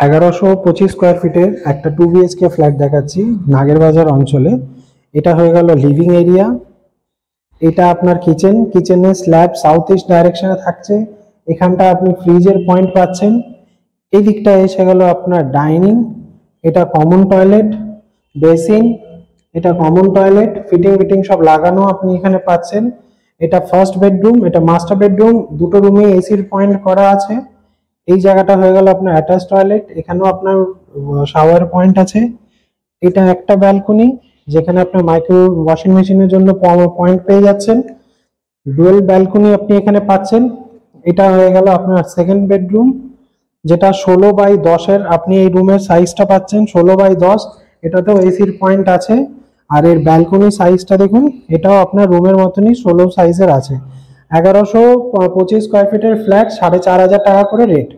1125 square ফিটের একটা 2 BHK flat দেখাচ্ছি নাগেরবাজার অঞ্চলে। এটা হয়ে গেল লিভিং এরিয়া। এটা আপনার কিচেনের স্ল্যাব সাউথ ইস্ট ডাইরেকশনে থাকছে। এখানটা আপনি ফ্রিজের পয়েন্ট পাচ্ছেন। এই দিকটা এসে গেল আপনার ডাইনিং। এটা কমন টয়লেট, বেসিন, এটা কমন টয়লেট, ফিটিং সব লাগানো আপনি এখানে পাচ্ছেন। এটা ফার্স্ট বেডরুম, এটা মাস্টার বেডরুম, দুটো রুমে এসির পয়েন্ট করা আছে। এই জায়গাটা হয়ে গেল আপনার অ্যাটাচ টয়লেট, এখানেও আপনার শাওয়ার পয়েন্ট আছে। এটা একটা ব্যালকনি যেখানে আপনার মাইক্রো ওয়াশিং মেশিনের জন্য পয়েন্ট পেয়ে যাচ্ছেন। ডুয়েল ব্যালকনি আপনি এখানে পাচ্ছেন। এটা হয়ে গেল আপনার সেকেন্ড বেডরুম, যেটা 16x10 আপনি এই রুমের সাইজটা পাচ্ছেন 16x10। এটাতেও এসির পয়েন্ট আছে। আর এর ব্যালকনি সাইজটা দেখুন, এটাও আপনার রুমের মতনই 16 সাইজের আছে। 1125 স্কোয়ার ফিটের ফ্ল্যাট 4,500 টাকা করে রেট।